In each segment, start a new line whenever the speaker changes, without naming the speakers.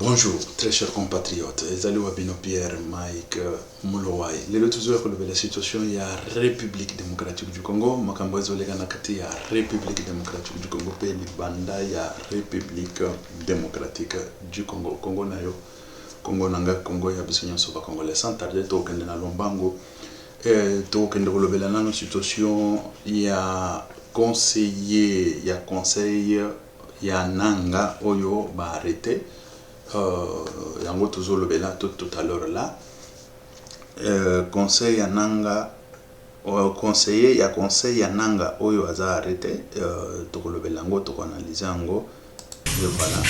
Bonjour, très chers compatriotes. Ezali Wabino Pierre, Mike, Moulowai. Les toujours relevé la situation, il y a République démocratique du Congo. Makambo ezoleka na kati ya République démocratique du Congo. Pe libanda ya République démocratique du Congo. Congo na yo. Congo nanga Congo ya bisenyo soba congolais. Sans tarder to kende na lombango. To kende relevé la nano situation, il y a conseiller, il y a conseil, il y a nanga oyo ba arrêté. Yango toujours le bela tout à l'heure là conseil ya nanga conseiller ya conseil ya nanga oyo aza arrêté to le bela ngo to analyser ngo et voilà.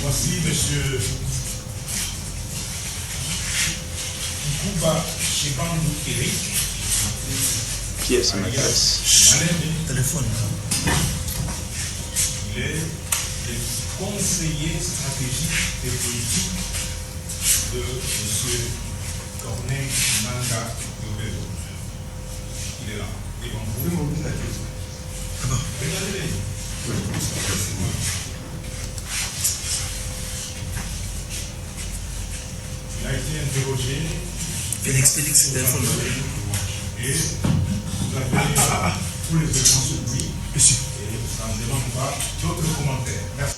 Voici monsieur Kuba Chibandou Eric
Qui est ce maîtresse?
Téléphone. Il est le conseiller stratégique et politique de M. Corneille Nanga Yobelo. Il est là. Et bon, vous pouvez m'ouvrir la question. Regardez-les. Il a été interrogé.
Félix, téléphone.
Et vous avez tous les éléments sur lui.
Monsieur.
Ça ne demande pas d'autres commentaires. Merci.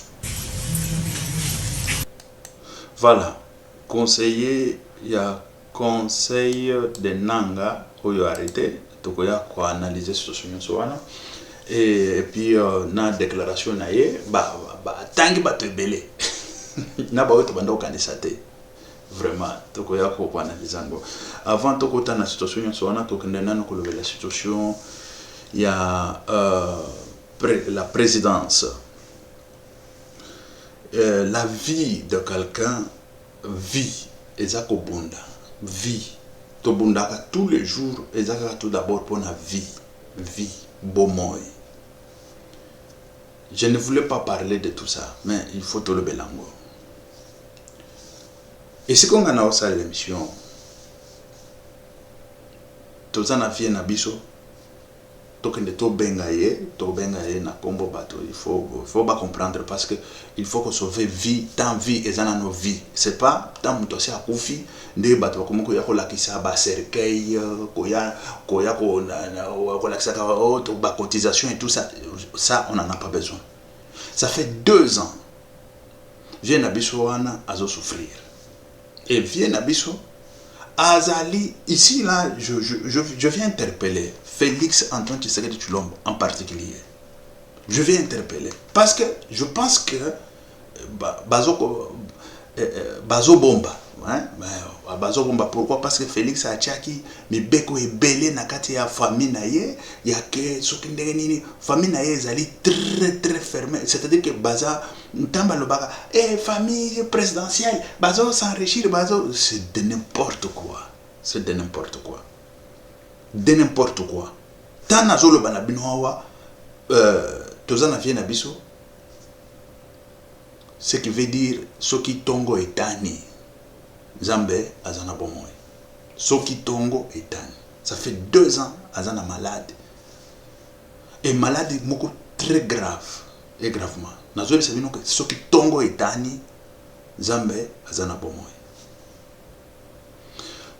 Voilà. Conseiller, il y a conseil de Nanga oyo arrêté. Tokoya ko analyser situation soana. Et puis na déclaration na ye tangi ba tebele. Na ba oto banda okanisate. Vraiment tokoya ko analyser ngo. Avant tokota na situation soana tokende na ko la situation il y a la présidence. La vie de quelqu'un, vie, ezako bunda, vie. To bunda tous les jours, ezaka tout d'abord pour la vie, bomoy. Je ne voulais pas parler de tout ça, mais il faut tout le belango. Et ce qu'on a dans l'émission, tout ça n'a fait nabiso. Tokende to bengaye na kombo bato il faut pas comprendre parce que il faut que sauver vie tant vie et dans nos vies c'est pas tant muto sia kufi nde bato comme ko ya ko lakisa ba cercueil ko ya ko lakisa ka to ba cotisation et tout ça on en a pas besoin. Ça fait 2 ans vient nabiso wana azo souffrir et vient nabiso Azali, ici, là, je viens interpeller Félix Antoine Tshisekedi Tshilombo en particulier. Je viens interpeller. Parce que je pense que Bazo Bomba. Bazo Bomba, pourquoi? Parce que Félix Achaki, mais Beko est belé na kati ya famille naye, ya ke sokindeni famille naye zali très fermé. C'est-à-dire que Baza Ntamba Lobaka, famille présidentielle, Bazo s'enrichir, Bazo, c'est de n'importe quoi. C'est de n'importe quoi. De n'importe quoi. Tana zolo bana binoawa, tozana vient abiso. Ce qui veut dire Soki Tongo Etani. Zambé Azana Bomoy. Soki Tongo Etani. Ça fait 2 ans Azana malade. Et malade moko très grave. Et gravement. Nazoli sabino que Soki Tongo Etani. Zambé Azana Bomoy.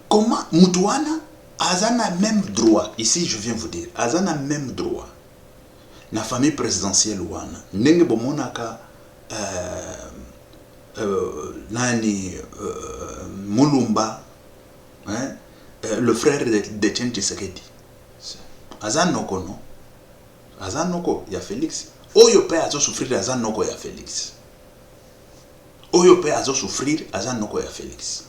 Comment Moutouana Azana même droit. Ici je viens vous dire. Azana même droit. La famille présidentielle ouana. Nenge Bomonaka. Nani Mulumba, hein, le frère de Etienne Tshisekedi. Azanoko non. Azanoko ya Félix. Oyo pe azo souffrir Azanoko ya Félix. Oyo pe azo souffrir Azanoko ya Félix.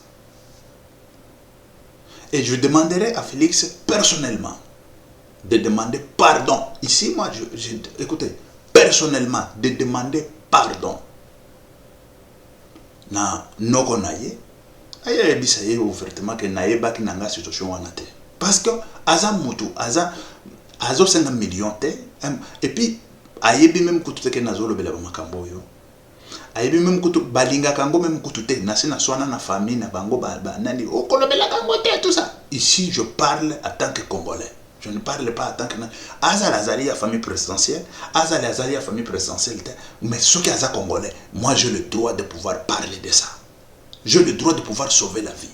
Et je demanderai à Félix personnellement de demander pardon. Ici moi écoutez, personnellement de demander pardon. Na noko naye aya ebisa ye ouvertement que naye baki nanga situation wana te parce que aza mutu azo 5 millions te et puis ayebi même kutu te que nazo lobela ba makambo yo ayebi même kutu balinga kango même kutu te na sina swana na famille na bango ba nani o kolobela kango te tout ça. Ici je parle en tant que Congolais, Je ne parle pas en tant que... Aza Lazali, la famille présidentielle. Aza Lazali, la famille présidentielle. Mais ceux qui sont congolais, moi j'ai le droit de pouvoir parler de ça. J'ai le droit de pouvoir sauver la vie.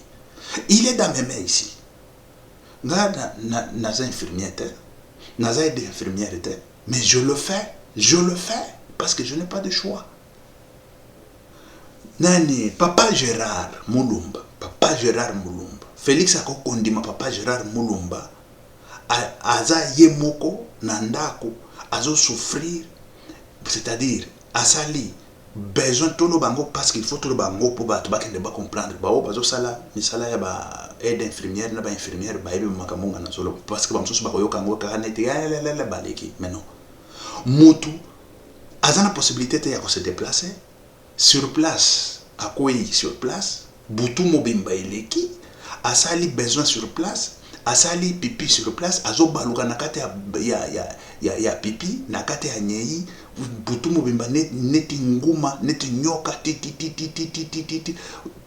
Il est dans mes mains ici. Naza infirmière, Naza aide infirmière, mais je le fais. Je le fais. Parce que je n'ai pas de choix. Nani, Papa Gérard Moulumba. Papa Gérard Moulumba. Félix Akokondima, Papa Gérard Moulumba. Aza yemoko nandako azo souffrir, c'est-à-dire asali besoin tout le bango parce qu'il faut tout le bango pour battre ba kende ba comprendre ba o bazo sala misala ya ba aide infirmière na ba infirmière ba ebe makamunga na solo parce que ba msusu ba koyoka ngo ka neti la baleki mais non mutu aza na possibilité te ya ko se déplacer sur place akoyi sur place butu mobimba eleki asali besoin sur place asali pipi sur place azo baluka nakate ya pipi nakate ya nyei butu mobimba neti nguma neti nyoka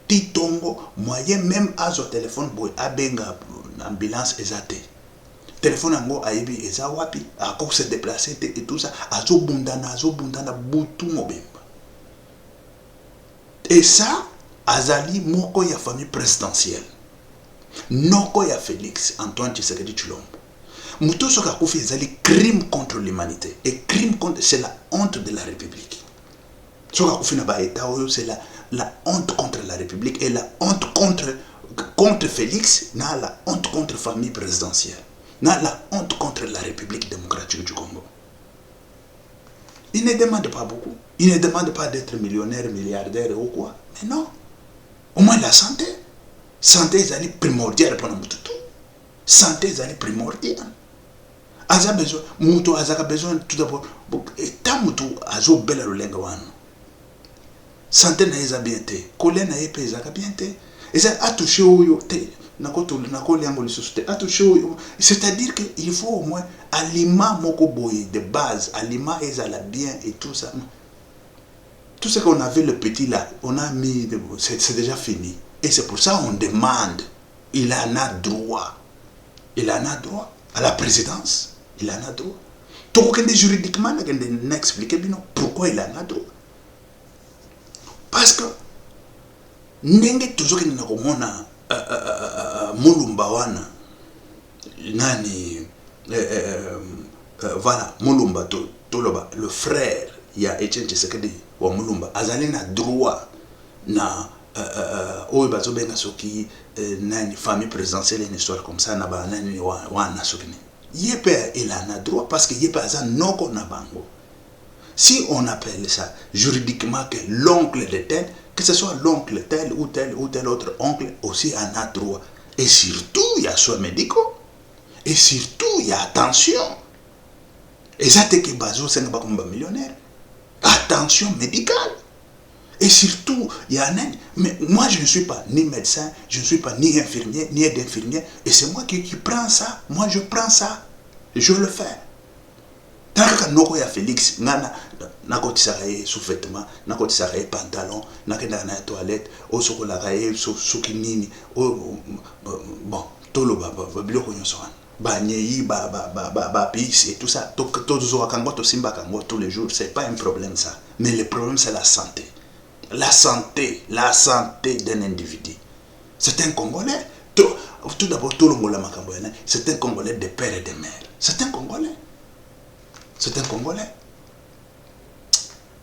titongo moyen même azo téléphone boy abenga ambulance ezate téléphone ango aibi eza wapi ako se déplacer et tout ça azo bundana butu mobimba et ça azali moko ya famille présidentielle. Noko ya Félix Antoine Tshisekedi Tshilombo. Muto soka kufi ezali crime contre l'humanité. Et crime contre, c'est la honte de la République. Soka kufi na ba état c'est la honte contre la République et la honte contre Félix, na la honte contre la famille présidentielle. Na la honte contre la République démocratique du Congo. Il ne demande pas beaucoup. Il ne demande pas d'être millionnaire, milliardaire ou quoi. Mais non. Au moins la santé. Santé est primordiale pour nous tout. Santé est primordiale. Aza besoin, muto azaka besoin tout d'abord. Et tant muto azo bela lulenga wano. Santé na eza bien te. Kole na yepe ezaka bien te. Et ça a touché au yo te. C'est-à-dire qu'il faut au moins aliment moko boye de base, aliment ezala bien et tout ça. Tout ce qu'on avait le petit là, on a mis, c'est déjà fini. Et c'est pour ça qu'on demande, il en a droit. Il en a droit. À la présidence, il en a droit. Tout le monde juridiquement n'a expliqué pourquoi il en a droit. Parce que, n'enge toujours qu'il n'a pas Moulumba wana, nani, voilà, Moulumba, le frère, il y a Etienne Tshisekedi, wa Moulumba, azali na droit, na oyo bazobenga soki nani famille présidentielle une histoire comme ça na ba nani wana soki yepe il en a droit parce que yepe aza noko na bango. Si on appelle ça juridiquement que l'oncle de tel, que ce soit l'oncle tel ou tel autre oncle aussi en a droit. Et surtout il y a soins médicaux et surtout il y a attention. Et ça t'es que bazo c'est pas comme millionnaire. Attention médicale. Et surtout, il y a un... Mais moi, je ne suis pas ni médecin, je ne suis pas ni infirmier, ni aide-infirmier. Et c'est moi qui prends ça. Moi, je prends ça. Je le fais. Tant que nous avons Félix, nous avons sous-vêtements, nous avons pantalon, nous avons la toilette, nous avons la soukinini, bon, tout le et tout ça. Tous les jours, ce n'est pas un problème ça. Mais le problème, c'est la santé. La santé d'un individu. C'est un Congolais. Tout d'abord, tout le monde c'est un Congolais de père et de mère. C'est un Congolais. C'est un Congolais.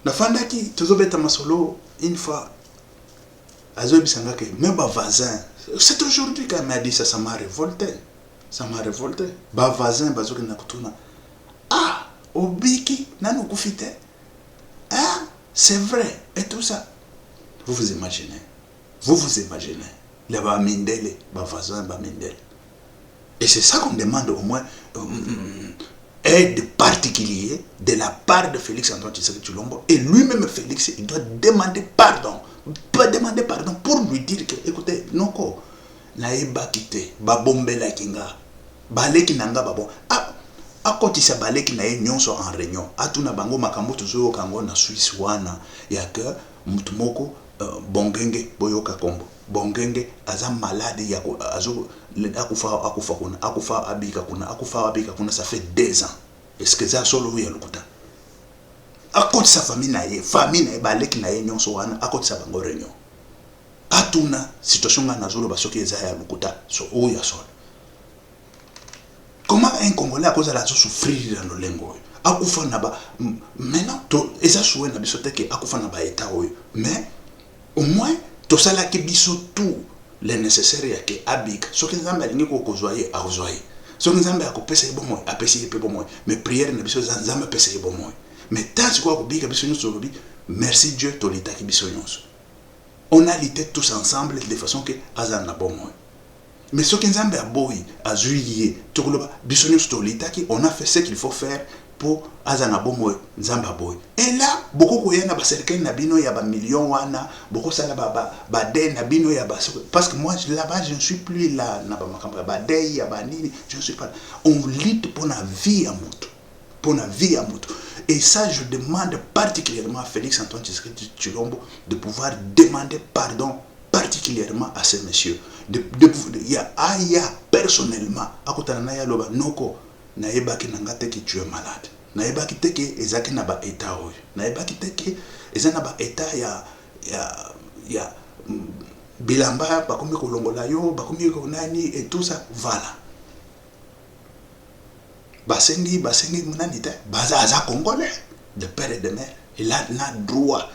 La fandaki, toujours bête masolo, une fois, même ma voisin, c'est aujourd'hui qu'elle m'a dit ça, ça m'a révolté. Ça m'a révolté. Ma voisin, ah, obiki, nano kufite. Ah, c'est vrai, et tout ça. Vous vous imaginez. Les Bamindele, les voisins Bamindele. Et c'est ça qu'on demande au moins aide particulière de la part de Félix Antoine Tshisekedi Tshilombo. Et lui-même, Félix, il doit demander pardon. Pas demander pardon pour lui dire que, écoutez, non, naïba kite, babombe la kinga, baleki nanga babon. Ah, à côté de baleki naï nyonso en réunion. Atuna bango makambo toujours au Congo na Suisse wana. Ya que mutumoko bongenge boyoka kombo bongenge aza malade ya azo akufa kuna akufa abika kuna ça fait 2 ans est-ce que ça solo ya lokuta akoti sa famille na ye baleki na ye nyonso wana akoti sa bango réunion atuna situation ngana zolo basoki eza ya lokuta so oya solo. Comment un Congolais à cause de la souffrir dans le lengo akufa na ba maintenant to eza soué na biso teke akufa na ba état oyo mais au moins to sala ke biso tout le nécessaire ya ke abika soki nzambe alingi ko kozwaye akozwaye soki nzambe akopesa bomoy apesi pe bomoy mais prière na biso nzambe apesa bomoy mais tant que ko bika biso nyonso lobi merci Dieu to litaki biso nyonso on a lité tous ensemble de façon que azana bomoy. Mais ce que Nzambe a boy a juillet tokoloba biso nyonso to litaki on a fait ce qu'il faut faire pour azana bomoy Nzamba boy. Et là beaucoup koyena ba cercle na bino ya ba millions wana beaucoup sala ba de na bino ya ba parce que moi là-bas je ne suis plus là na ba makambo ba de ya ba nini je ne suis pas là. On lutte pour la vie à moto pour la vie à moto. Et ça, je demande particulièrement à Félix Antoine Tshisekedi Tshilombo de pouvoir demander pardon particulièrement à ces messieurs. Il y a personnellement, à côté de Naya Loba, Noko, Naebaki Nangate qui tu es malade. Naebaki Teke, Ezaki Naba Eta, Naebaki Teke, Ezanaba Eta, ya Bilamba, Bakomi Kolongolayo, Bakomi Konani, et tout ça, voilà. Basengi munanite baza congolais de père et de mère il a droit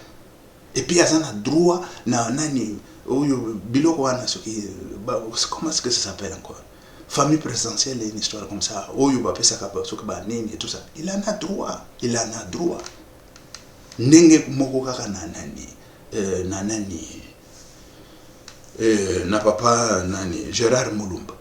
et puis il a droit na nani oyo biloko wana soki comment est-ce que ça s'appelle encore famille présidentielle une histoire comme ça oyo ba pesa ka soki ba nini et tout ça il en a droit ndenge moko kaka na nani na papa nani Gérard Mulumba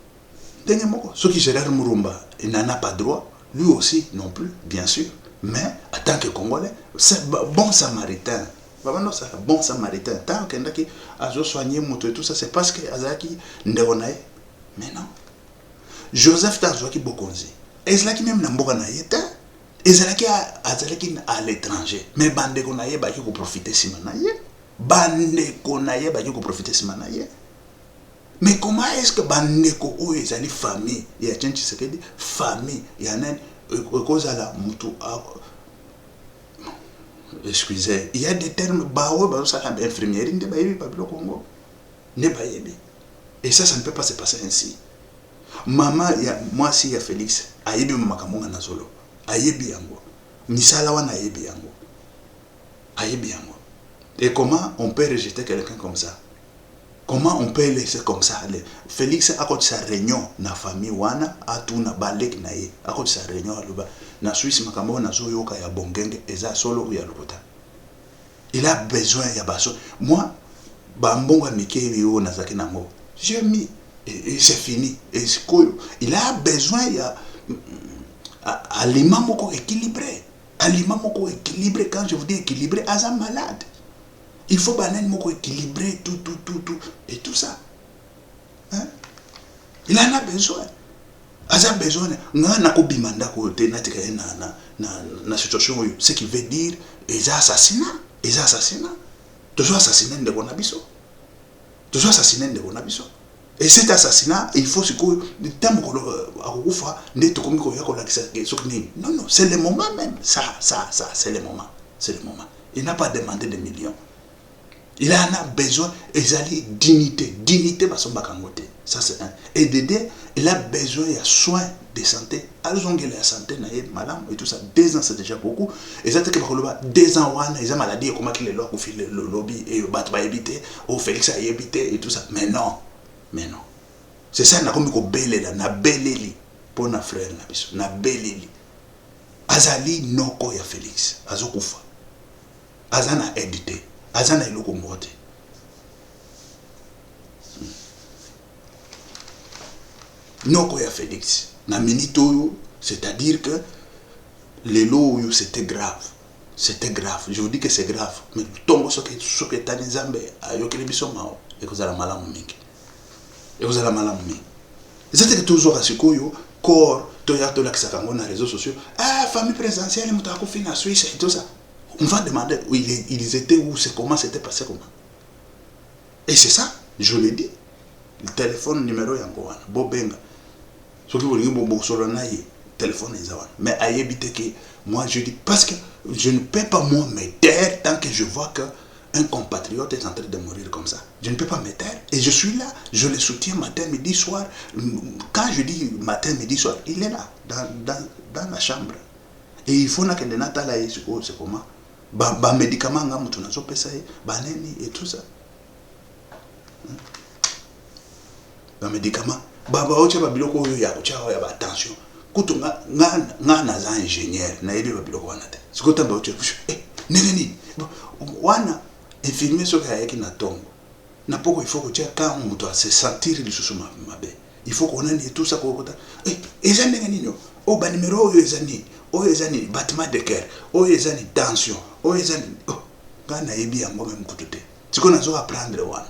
ndenge moko soki Gérard Mulumba il n'en a pas droit, lui aussi non plus, bien sûr. Mais en tant que Congolais, c'est bon samaritain. Bon samaritain. Tant qu'il y a soigné moto et tout ça, c'est parce que Azaki Nderonaye. Mais non. Joseph Tazouaki Bokonzi. Ezlaki même Namboka Naïta. Ezlaki à l'étranger. Mais Bande Konaye, Baki ko profiter Simanaye. Bande Konaye, Baki ko profiter Simanaye. Mais comment est-ce que Baneko ou les famille, il y a des gens qui famille, il y a cause à la mutu. Excusez, il y a des termes baoua, ça la infirmière, ne baïbi pas le Congo, ne baïbi. Et ça ne peut pas se passer ainsi. Maman, moi si il y a Félix, aïbi makamonga nazolo, aïbi yango, misala wana aïbi yango, aïbi yango. Et comment on peut rejeter quelqu'un comme ça? Comment on peut laisser comme ça aller? Félix a côté sa réunion na famille wana atuna balek na ye a côté sa réunion aluba na Suisse makambo na zoyoka ya bongenge eza solo ya lobota. Il a besoin ya baso. Moi bambonga mikeli yo na zaki nango. J'ai mis et c'est fini et c'est cool. Il a besoin ya aliment moko équilibré. Aliment moko équilibré, quand je vous dis équilibré, asa malade. Il faut banan moko équilibrer tout et tout ça. Hein? Il en a besoin. Il a besoin. Na ko bimanda ko te na tika na situation yo. Ce qui veut dire les assassinats, toujours assassiné de bonabiso. Toujours assassiné de bonabiso. Et cet assassinat, il faut que tant que akufa neto komi ko yako la kisokni. Non, c'est le moment même. Ça, c'est le moment. C'est le moment. Il n'a pas demandé de millions. Il en a besoin, dignité, ça c'est un. Et d'aider, il a besoin de soins de santé. Alors on a la santé, madame, et tout ça. 2 ans c'est déjà beaucoup. Et ça, c'est que 2 ans, ils ont maladie, comment qu'il est là, le lobby, et il va éviter, ou Félix a évité, et tout ça. Mais non. C'est ça, on a comme belé là, na belé pour nos frères, na belé. Azali noko ya Félix, azokufa. Azana édité. Azana iloko mwote. Noko ya Félix. Na minito, c'est-à-dire que les lots c'était grave. C'était grave. Je vous dis que c'est grave. Mais tombe ce que tani Nzambe ayokele biso mao et que vous allez malamu mingi. Et vous allez malamu mingi. C'est toujours à ce que corps toyato la kisakango na réseaux sociaux. Ah, famille présidentielle mutako fina Suisse et tout ça. On va demander où ils étaient, où c'est comment c'était passé comment. Et c'est ça, je l'ai dit. Le téléphone numéro yango wana bobenga. Soki bolingi bobosolo na ye, téléphone eza wana. Mais ayebite que moi je dis parce que je ne peux pas moi me taire tant que je vois que un compatriote est en train de mourir comme ça. Je ne peux pas me taire. Et je suis là, je le soutiens matin, midi, soir. Quand je dis matin, midi, soir, il est là, dans la chambre. Et il faut que Natala c'est comment ba médicaments nga mutu nazo pesa ye, ba neni et tout ça. Ba médicaments, ba ocha ba biloko oyo ya kucha ya ba tension. Kutu nga naza ingénieur, na yebi ba biloko wana te. Sikota ba ocha, neni wana infirmier soki ayaki na tongo na poko il faut que tu quand mutu se sentir lisusu mabe il faut qu'on ait tout ça kokota eza ndenge nini o ba numéro oyo eza nini oyo eza nini battement de cœur oyo eza ni tension oyo eza ni kana yebi yango même kutu te siko nazo apprendre wana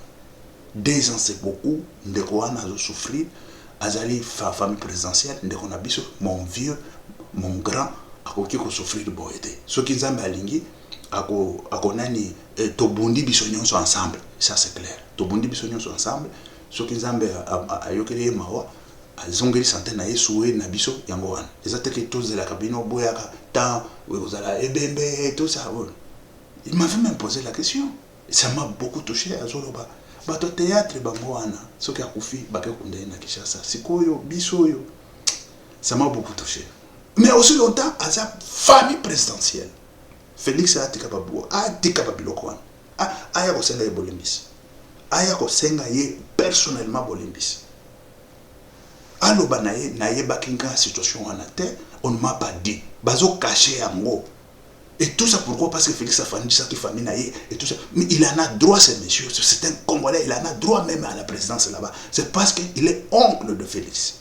2 ans c'est beaucoup ndeko wana azo souffrir azali famille présidentielle ndeko na biso mon vieux mon grand akoki ko souffrir boyete soki nzambe alingi ako nani tobundi biso nyonso ensemble, ça c'est clair. Tobundi biso nyonso ensemble, soki nzambe ayokeli mawa azongeli santé na yesuwe na biso yango wana. Ezate que tous de la cabine boyaka tant vous allez ebembe tout ça. Il m'avait même posé la question. Ça m'a beaucoup touché azoloba. Bato théâtre bango wana soki akufi bake kunde na Kinshasa. Sikoyo biso yo. Ça m'a beaucoup touché. Mais aussi longtemps à sa famille présidentielle. Félix a été capable de quoi? Aya ko senga ye bolimbis. Aya ko senga ye personnellement bolimbis. Aloba na ye bakinga situation en terre, on ne m'a pas dit. Bazo caché yango. Et tout ça pourquoi? Parce que Félix a famille ça qui famille na ye et tout ça. Mais il en a droit ce monsieur, c'est un Congolais, il en a droit même à la présidence là-bas. C'est parce qu'il est oncle de Félix.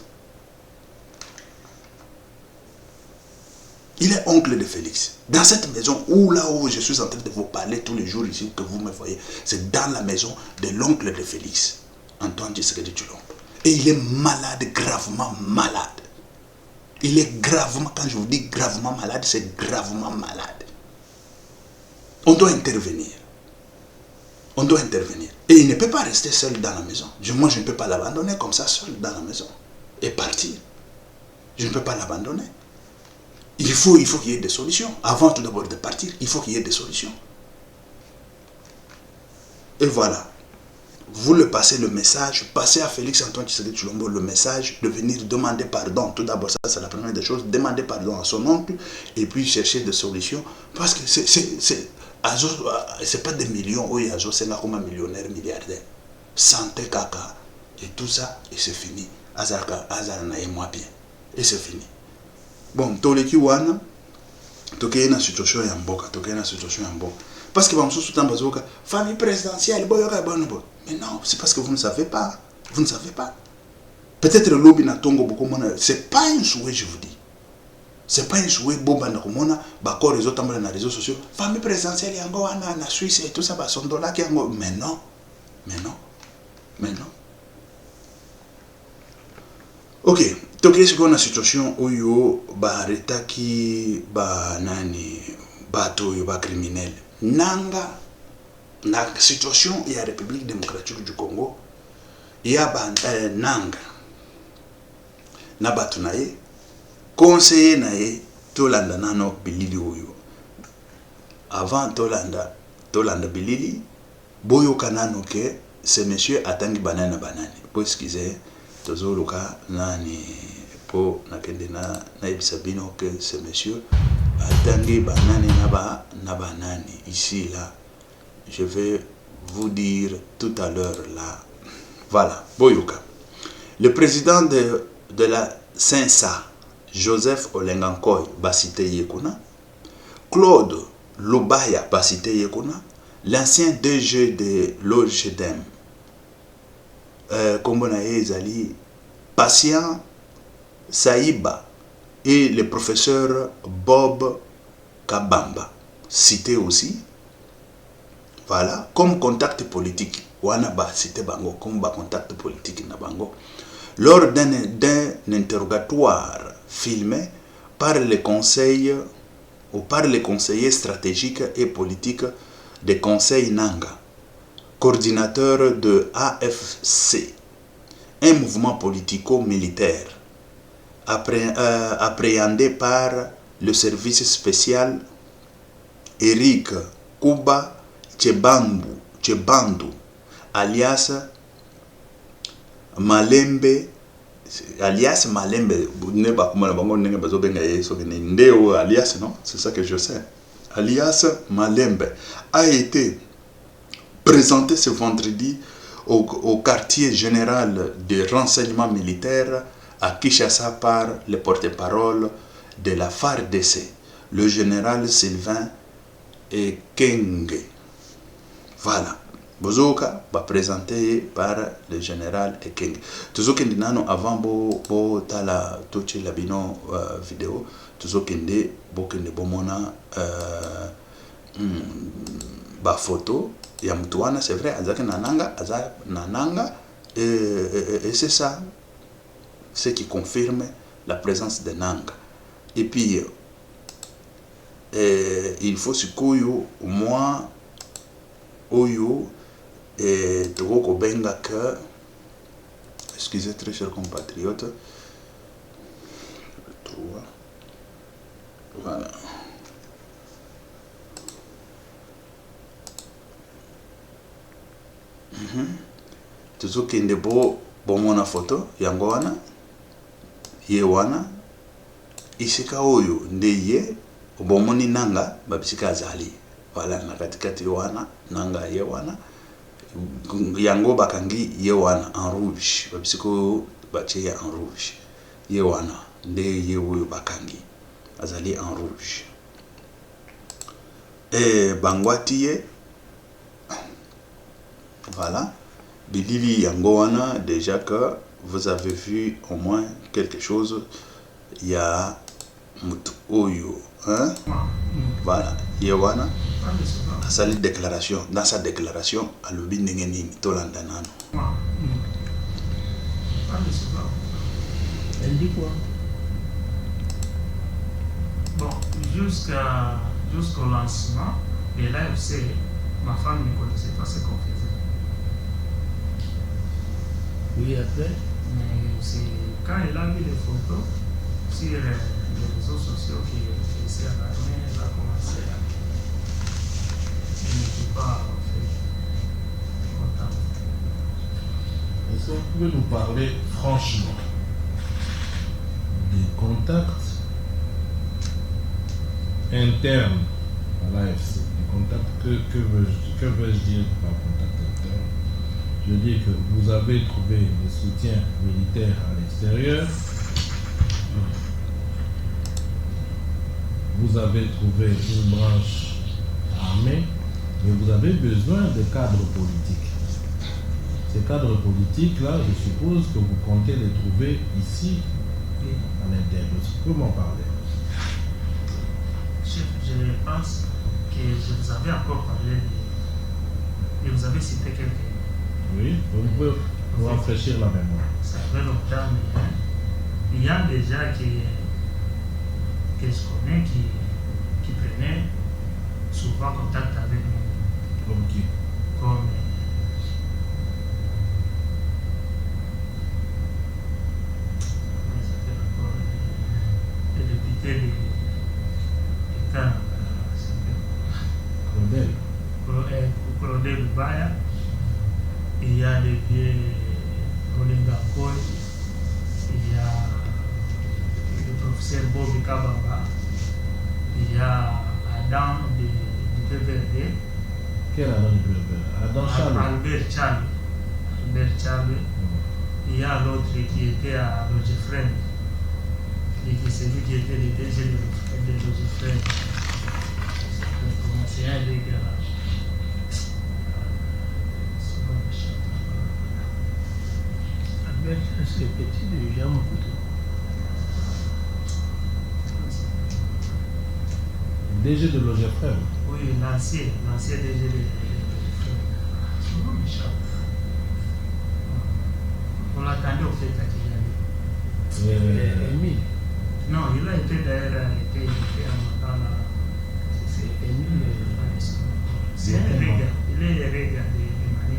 Il est oncle de Félix. Dans cette maison où là où je suis en train de vous parler tous les jours ici, que vous me voyez, c'est dans la maison de l'oncle de Félix, Antoine Tshisekedi Tshilombo. Et il est malade, gravement malade. Il est gravement, quand je vous dis gravement malade, c'est gravement malade. On doit intervenir. On doit intervenir. Et il ne peut pas rester seul dans la maison. Moi, je ne peux pas l'abandonner comme ça, seul dans la maison. Et partir. Je ne peux pas l'abandonner. Il faut qu'il y ait des solutions. Avant tout d'abord de partir, il faut qu'il y ait des solutions. Et voilà. Vous le passez le message, passez à Félix Antoine Tshisekedi Tshilombo le message de venir demander pardon. Tout d'abord, ça c'est la première des choses. Demander pardon à son oncle et puis chercher des solutions. Parce que c'est pas des millions. Oui, Azo, c'est comme un millionnaire, milliardaire. Santé, caca, et tout ça, et c'est fini. Azarka, Azarna et moi bien. Et c'est fini. Bon, toleki wana tokeye na situation ya mboka, tokeye na situation ya mboka. Parce que bon, sous tambazoka, famille présidentielle, boyoka bonobo. Mais non, c'est parce que vous ne savez pas. Vous ne savez pas. Peut-être le lobby na tongo beaucoup mona, c'est pas un souhait, je vous dis. C'est pas un souhait bomba na komona, bako réseau tambala na réseaux sociaux, famille présidentielle yango wana na Suisse et tout ça ba sondola ki yango. Mais non. Mais non. Mais non. Ok, toke siko na situation oyo ba retaki ba nani bato yo ba criminel. Nanga na situation ya République démocratique du Congo ya ba nanga na bato na ye conseiller na ye tolanda nano bilili oyo. Avant tolanda bilili boyo kanano ke ce monsieur atangi banani pour excuser tozoluka nani po nakende na ebisabino que ce monsieur atangi banani na banani ici là. Je vais vous dire tout à l'heure là. Voilà, boyuka. Le président de la CENSA, Joseph Olengankoy, basité yekuna. Claude Lobaya, basité yekuna. L'ancien DG de l'OGDM. Kombonaye Zali, Patient Saïba et le professeur Bob Kabamba, cité aussi. Voilà, comme contact politique, Wanaba cité Bango, comme contact politique na Bango, lors d'un interrogatoire filmé par les conseils ou par les conseillers stratégiques et politiques des conseils Nanga. coordinateur de AFC, un mouvement politico-militaire appréhendé par le service spécial Eric Kuba Chebandu, alias Malembe, alias non, c'est ça que je sais. Alias Malembe a été présenté ce vendredi au quartier général de renseignement militaire à Kinshasa par le porte-parole de la FARDC, le général Sylvain Ekenge. Voilà. Bozoka va présenté par le général Ekenge. Tuzokende nano avant bo tala toche labino vidéo. Tuzokende bokende bomona ba photo ya mtuana, c'est vrai, azaka nananga et c'est ça ce qui confirme la présence de Nanga. Et puis il faut sikoyo moi oyo Toko Benga que, excusez très chers compatriotes, voilà. Toujours qu'il y a bon mona photo, yangoana, yewana, isika oyo ndeye, bon moni nanga, babisika azali. Voilà, nakatikati yewana, nanga yewana. Yango bakangi yewana en rouge, babisiko bacheya en rouge. Yewana, nde yewo bakangi, azali en rouge. Et bangwatiye, voilà. Bilili yangowana, déjà que vous avez vu au moins quelque chose, il y a mutu oyo, hein? Voilà, yewana. À sa déclaration, dans sa déclaration, à l'obiningeni tolandanano.
Elle dit quoi? Bon, jusqu'au lancement de l'AFC, ma femme ne connaissait pas ce qu'on faisait. Oui, après? Mais c'est quand elle a vu les photos sur les réseaux sociaux qu'elle s'est alarmée, elle a commencé à... Pas
est-ce que vous pouvez nous parler franchement des contacts internes à l'AFC? Des contacts, que veux-je dire par contact interne? Je dis que vous avez trouvé des soutiens militaires à l'extérieur, vous avez trouvé une branche armée, mais vous avez besoin de cadres politiques. Ces cadres politiques-là, je suppose que vous comptez les trouver ici, à l'intérieur. Vous pouvez m'en parler?
Je pense que je vous avais encore parlé et vous avez cité quelqu'un.
Oui, vous pouvez nous rafraîchir la mémoire.
Ça fait longtemps, mais il y a des gens que je connais qui prenaient souvent contact avec nous.
Comme qui?
Comme le député de Canada, Claudel Lubaya, il y a le vieux Olinga Koy, il y a le professeur Bobby Kabamba, il y a Adam du PVD.
Quel Adam du PVD? Adam Charles.
Albert Charles. Il y a l'autre qui était à Logifren, et qui c'est lui qui était le DG de Logifren. C'est un des gars là. Albert, c'est le petit de Jean Moutou.
DG de Logifren.
Oui, l'ancien DG de Logifren. Son nom m'échappe. On l'attendait au fait à Kylian. Émile. Non, il a été d'ailleurs arrêté, il était en mandat là. C'est Émile. C'est un Réga. Il est le Réga de Mani.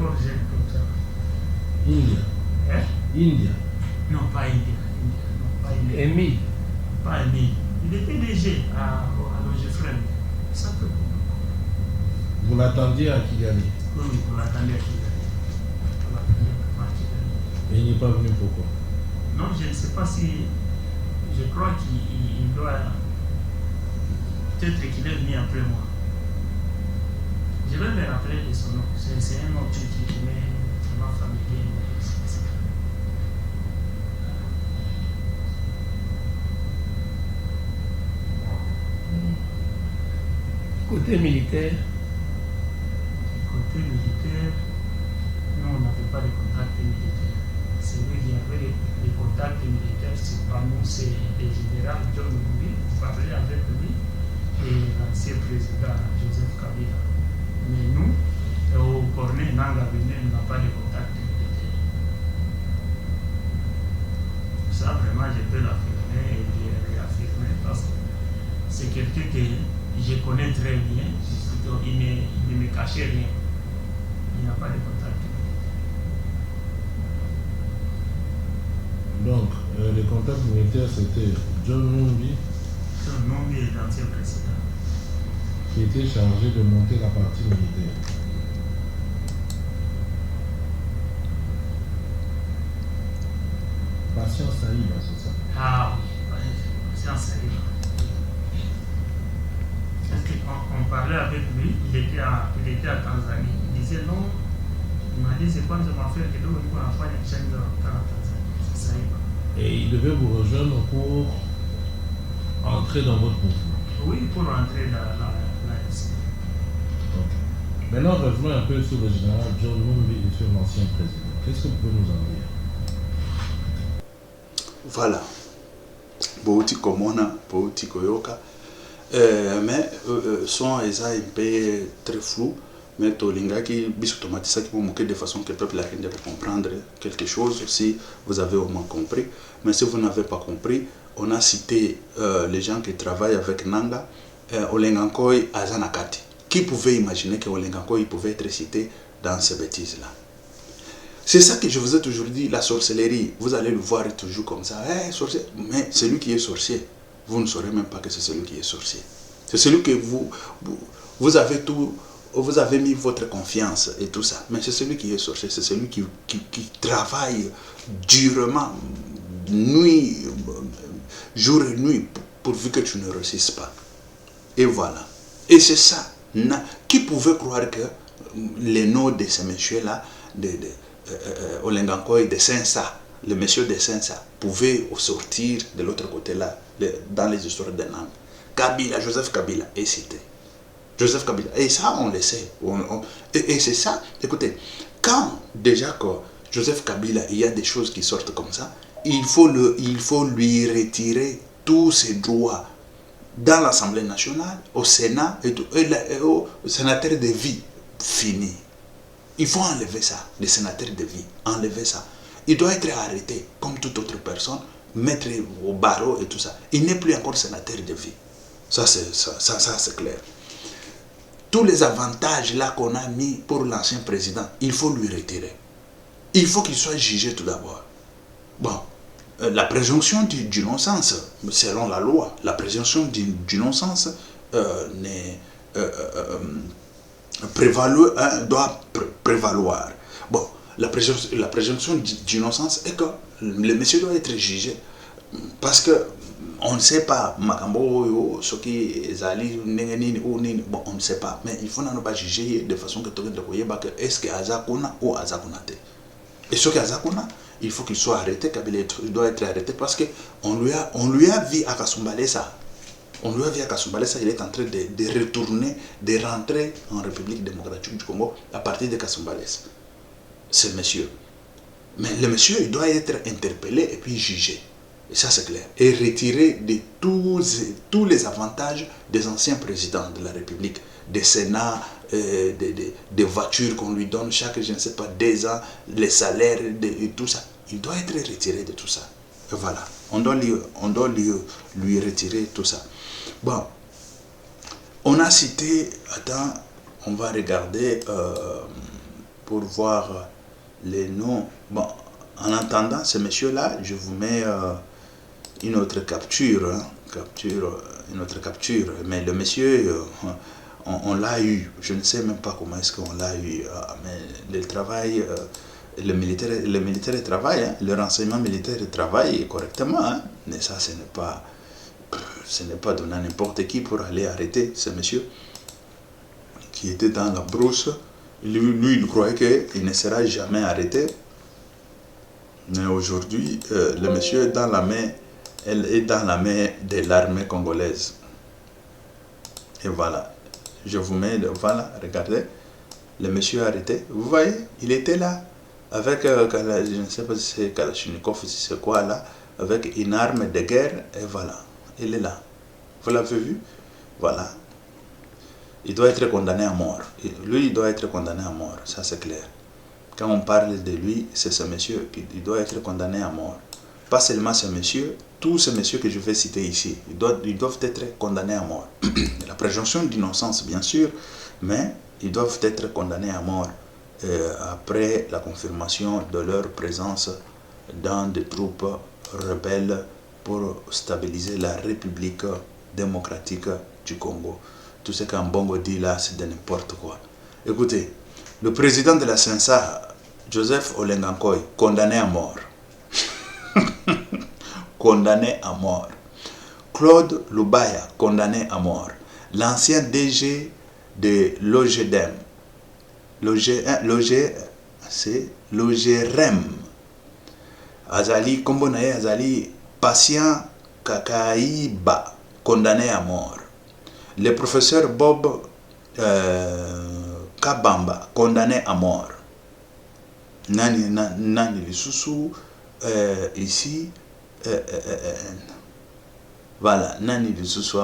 encore jeune comme ça.
India.
Hein?
India.
Non, pas India. Non, pas India.
Émile.
Pas Émile. Il était DG à Logifrem. Ça peut.
Vous l'attendiez à Kigali.
Oui, on l'attendait à Kigali. On l'attendait à Kigali.
Et il n'est pas venu pourquoi?
Non, je ne sais pas si. Je crois qu'il doit. Peut-être qu'il est venu après moi. Je vais me rappeler de son nom. C'est un nom qui m'est vraiment familier.
Côté militaire,
Côté militaire, nous, on n'avait pas de contact militaire. Celui qui avait les contacts militaires, c'est pas nous, c'est le général John Numbi. Vous parlez avec lui et l'ancien président Joseph Kabila. Mais nous, au Cornet Nanga Bénin, on n'a pas de contact militaire. Ça, vraiment, je peux l'affirmer et le réaffirmer parce que c'est quelqu'un que je connais très bien. Il ne me cachait rien. Il n'y a pas de contact.
Donc, les contacts militaires, c'était John Numbi,
Son nom est l'ancien président.
qui était chargé de monter la partie militaire. Patient Saïba, c'est ça.
Ah oui, c'est un sérieux. Parce qu'on parlait avec lui, il était à Tanzanie. Il disait non, il m'a dit c'est quoi je m'en fais que nous on a fait une chaîne de Tanzanie. C'est ça.
Et il devait vous rejoindre pour entrer dans votre mouvement.
Oui, pour entrer dans la
Ok. Maintenant, revenons un peu sur le général John Numbi et sur l'ancien président. Qu'est-ce que vous pouvez nous en dire?
Voilà. Bouti Komona, Bouti Koyoka. Mais son eza un peu très flou. Mais Tolinga qui bis automatique qui peut manquer de façon que le peuple a de comprendre quelque chose si vous avez au moins compris. Mais si vous n'avez pas compris, on a cité les gens qui travaillent avec Nanga, Olengankoi Azanakati. Qui pouvait imaginer que Olengankoi pouvait être cité dans ces bêtises-là? C'est ça que je vous ai toujours dit, la sorcellerie. Vous allez le voir toujours comme ça. Hey, sorcier. Mais celui qui est sorcier, vous ne saurez même pas que c'est celui qui est sorcier. C'est celui que vous avez tout, vous avez mis votre confiance et tout ça. Mais c'est celui qui est sorcier, c'est celui qui travaille durement, nuit, jour et nuit, pourvu que tu ne réussisses pas. Et voilà. Et c'est ça. Qui pouvait croire que les noms de ces messieurs-là, Olengankoi de Saint-Sa, le monsieur de Saint-Sa, pouvait sortir de l'autre côté là, dans les histoires de Nang. Kabila, Joseph Kabila est cité. Joseph Kabila. Et ça, on le sait. Et c'est ça. Écoutez, quand déjà que Joseph Kabila, il y a des choses qui sortent comme ça, il faut lui retirer tous ses droits dans l'Assemblée nationale, au Sénat et au sénateur de vie. Fini. Il faut enlever ça, les sénateurs de vie, enlever ça. Il doit être arrêté comme toute autre personne, mettre au barreau et tout ça. Il n'est plus encore sénateur de vie. Ça c'est clair. Tous les avantages là qu'on a mis pour l'ancien président, il faut lui retirer. Il faut qu'il soit jugé tout d'abord. Bon, la présomption d'innocence, selon la loi, la présomption d'innocence doit prévaloir. Bon, la présomption d'innocence est que le monsieur doit être jugé. Parce que on ne sait pas, bon, on ne sait pas, mais il faut ne pas juger de façon que est-ce que Azakuna ou Azakunate. Et ce qu'Azakuna, il faut qu'il soit arrêté, il doit être arrêté parce qu'on lui a vu à Kasumbalesa. On lui a vu à Kasumbalesa, il est en train de retourner, de rentrer en République démocratique du Congo à partir de Kasumbalesa. Ce monsieur. Mais le monsieur, il doit être interpellé et puis jugé. Et ça, c'est clair. Et retiré de tous les avantages des anciens présidents de la République, des sénats, des voitures qu'on lui donne chaque, je ne sais pas, 2 ans, les salaires et tout ça. Il doit être retiré de tout ça. Et voilà. On doit lui retirer tout ça. Bon. On a cité, attends, on va regarder pour voir les noms. Bon, en attendant ce monsieur-là, je vous mets une autre capture, une autre capture. Mais le monsieur, on l'a eu. Je ne sais même pas comment est-ce qu'on l'a eu. Mais le travail, le militaire travaille, hein, le renseignement militaire travaille correctement. Hein, mais ça, ce n'est pas donné à n'importe qui pour aller arrêter ce monsieur qui était dans la brousse. Lui, il croyait qu'il ne sera jamais arrêté. Mais aujourd'hui, le monsieur est dans la main, elle est dans la main de l'armée congolaise. Et voilà. Je vous mets, voilà, regardez. Le monsieur arrêté. Vous voyez, il était là. Avec, je ne sais pas si c'est Kalachnikov, si c'est quoi là. Avec une arme de guerre. Et voilà. Il est là. Vous l'avez vu? Voilà. Il doit être condamné à mort. Lui, il doit être condamné à mort. Ça, c'est clair. Quand on parle de lui, c'est ce monsieur qui doit être condamné à mort. Pas seulement ce monsieur, tous ces messieurs que je vais citer ici, ils doivent être condamnés à mort. La présomption d'innocence, bien sûr, mais ils doivent être condamnés à mort après la confirmation de leur présence dans des troupes rebelles pour stabiliser la République démocratique du Congo. Tout ce qu'un Bongo dit là, c'est de n'importe quoi. Écoutez, le président de la CENSA, Joseph Olengankoy, condamné à mort. Condamné à mort. Claude Lubaya, condamné à mort. L'ancien DG de l'OGDEM, c'est l'OGREM. Azali, Kombonaye Azali, patient Kakaïba, condamné à mort. Le professeur Bob Kabamba, condamné à mort. Nani Lisusu, ici, voilà, Nani Lisusu,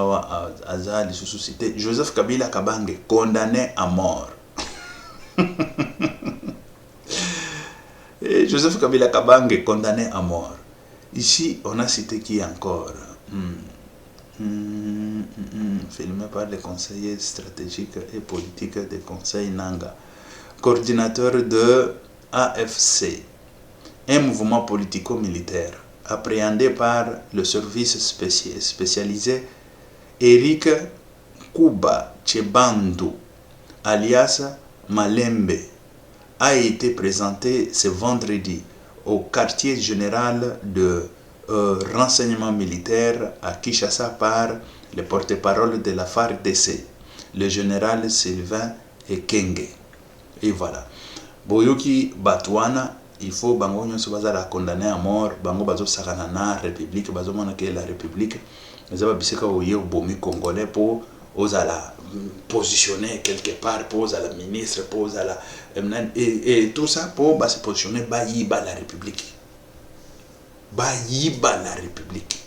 Azali Lisusu, cité Joseph Kabila Kabange, condamné à mort. Et Joseph Kabila Kabange, condamné à mort. Ici, on a cité qui encore? Filmé par le conseiller stratégique et politique du Conseil Nanga, coordinateur de AFC, un mouvement politico-militaire appréhendé par le service spécialisé Eric Kuba Chebandu, alias Malembe, a été présenté ce vendredi au quartier général de renseignement militaire à Kinshasa par le porte-parole de la FARDC, le général Sylvain Ekenge. Et voilà. Boyoki Batouana, il faut bango nyonso bazala condamné à mort, bango bazo sakana na république, bazo mona que la république, bazaba biseka oye bomi congolais pour ozala positionner quelque part, pour ozala ministre, pour ozala et tout ça pour se positionner bayiba la république. Bayiba la république.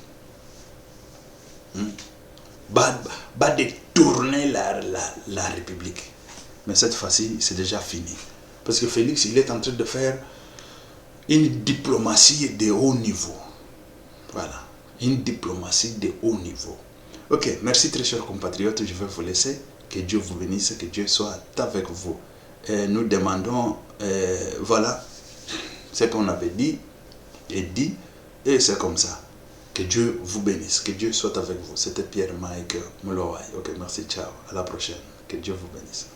Ba détourner la république. Mais cette fois-ci, c'est déjà fini. Parce que Félix, il est en train de faire une diplomatie de haut niveau. Voilà. Une diplomatie de haut niveau. Ok, merci très chers compatriotes. Je vais vous laisser. Que Dieu vous bénisse, que Dieu soit avec vous. Et nous demandons, voilà, ce qu'on avait dit et dit. Et c'est comme ça. Que Dieu vous bénisse. Que Dieu soit avec vous. C'était Pierre Mike Mulowai. Ok, merci, ciao. À la prochaine. Que Dieu vous bénisse.